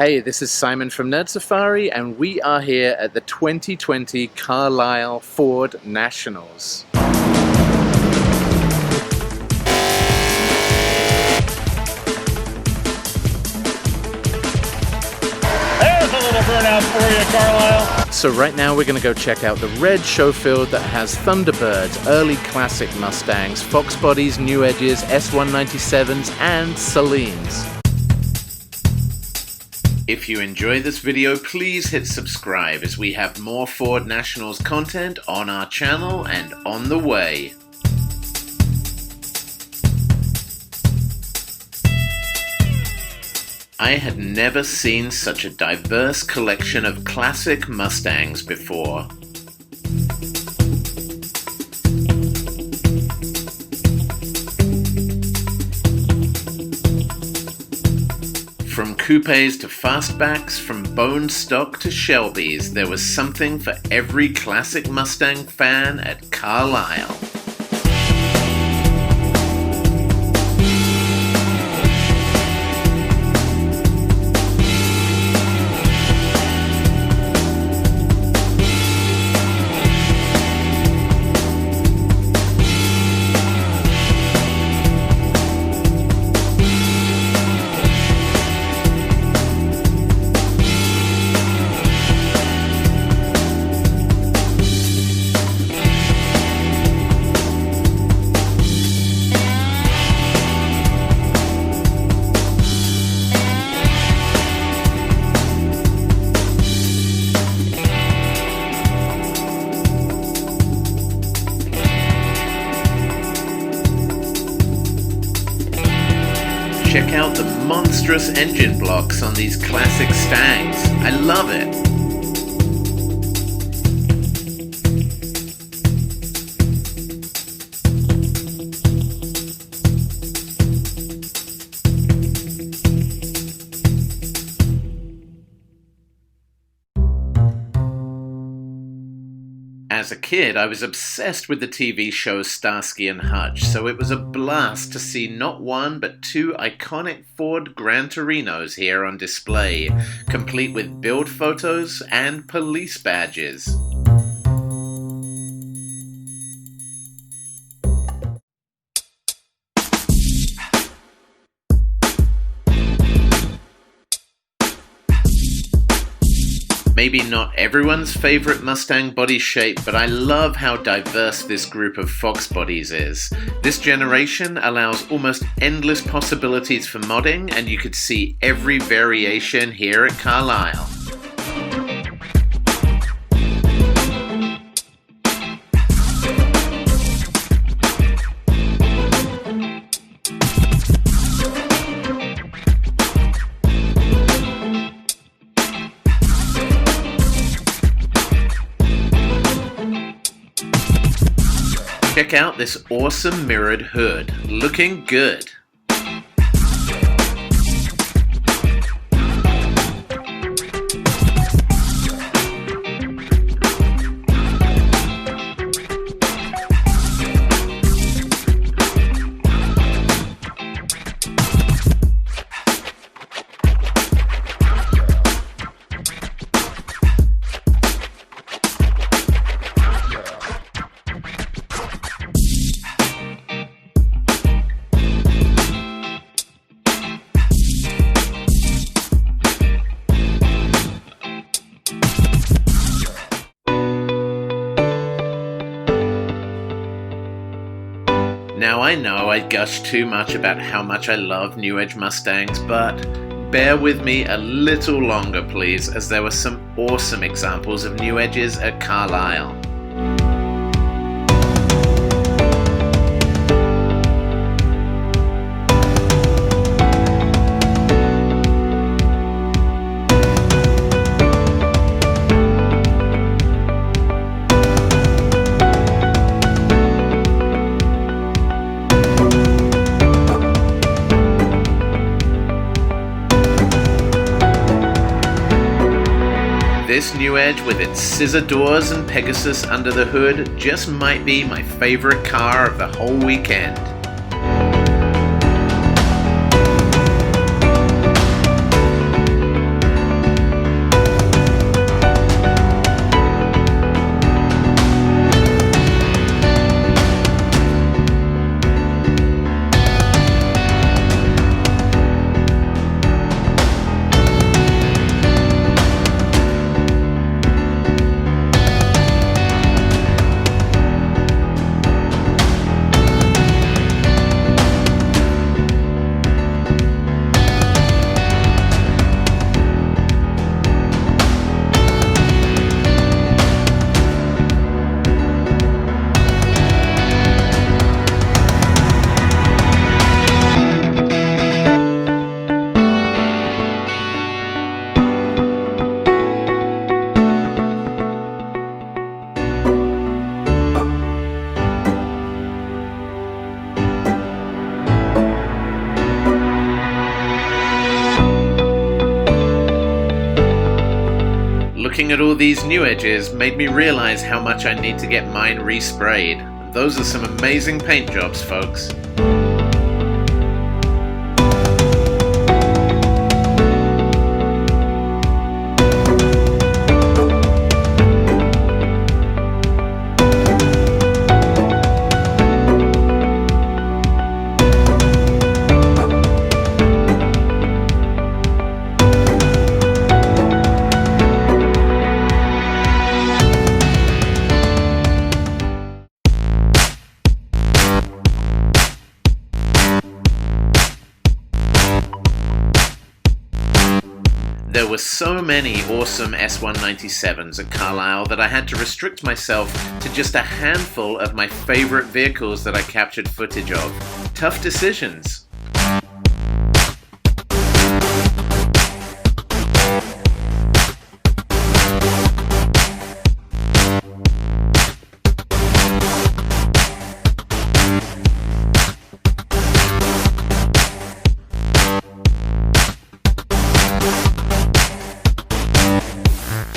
Hey, this is Simon from Nerd Safari, and we are here at the 2020 Carlisle Ford Nationals. There's a little burnout for you, Carlisle. So right now we're going to go check out the red show field that has Thunderbirds, early classic Mustangs, Fox Bodies, Newedges, S197s, and Saleens. If you enjoy this video, please hit subscribe as we have more Ford Nationals content on our channel and on the way. I had never seen such a diverse collection of classic Mustangs before. From coupes to fastbacks, from bone stock to Shelbys, there was something for every classic Mustang fan at Carlisle. Check out the monstrous engine blocks on these classic Stangs. I love it. As a kid, I was obsessed with the TV show Starsky and Hutch, so it was a blast to see not one but two iconic Ford Gran Torinos here on display, complete with build photos and police badges. Maybe not everyone's favorite Mustang body shape, but I love how diverse this group of Fox bodies is. This generation allows almost endless possibilities for modding, and you could see every variation here at Carlisle. Check out this awesome mirrored hood, looking good. Now I know I gush too much about how much I love New Age Mustangs, but bear with me a little longer please, as there were some awesome examples of New Edges at Carlisle. This New Edge with its scissor doors and Pegasus under the hood just might be my favorite car of the whole weekend. Looking at all these Newedges made me realize how much I need to get mine resprayed. Those are some amazing paint jobs, folks. There were so many awesome S197s at Carlisle that I had to restrict myself to just a handful of my favorite vehicles that I captured footage of. Tough decisions.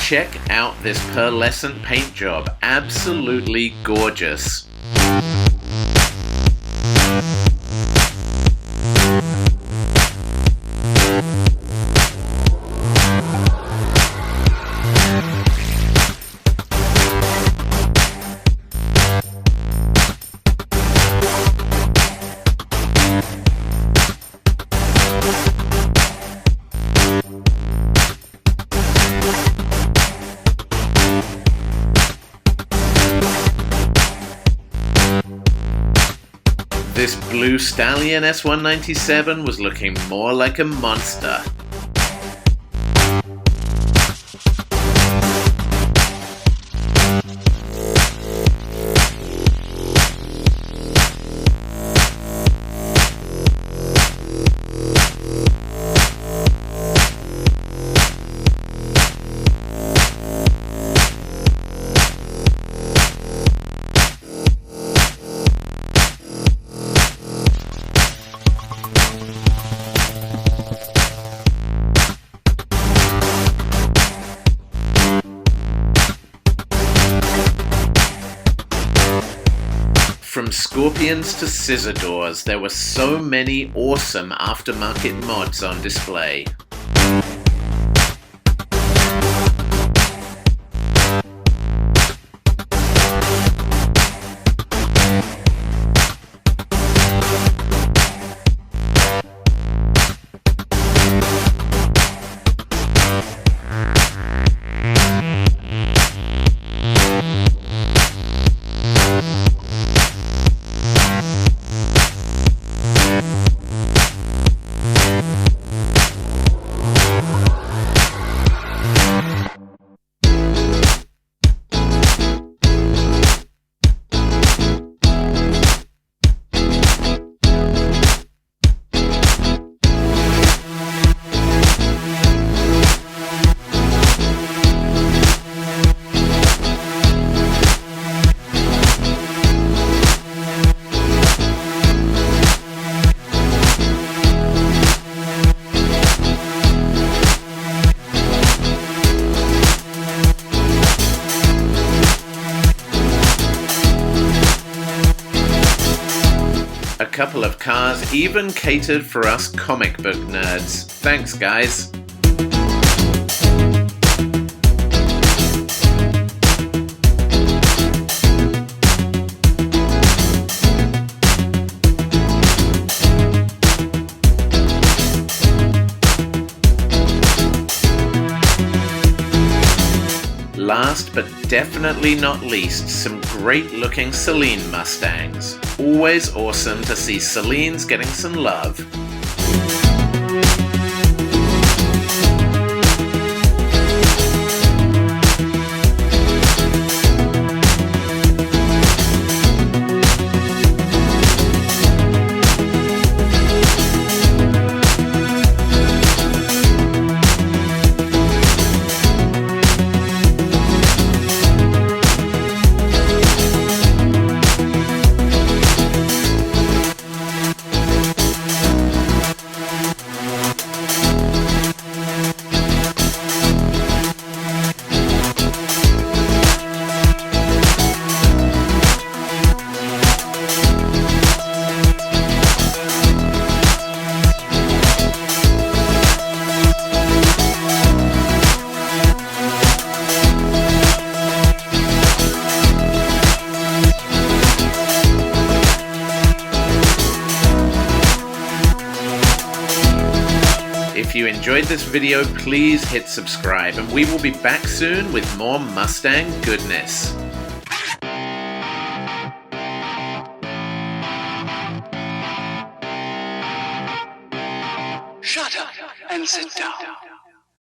Check out this pearlescent paint job. Absolutely gorgeous. This blue Stallion S197 was looking more like a monster. From Scorpions to Scissor Doors, there were so many awesome aftermarket mods on display. A couple of cars even catered for us comic book nerds. Thanks, guys. Last but definitely not least, some great looking Saleens Mustangs. Always awesome to see Saleens getting some love. If you enjoyed this video, please hit subscribe, and we will be back soon with more Mustang goodness. Shut up and sit down.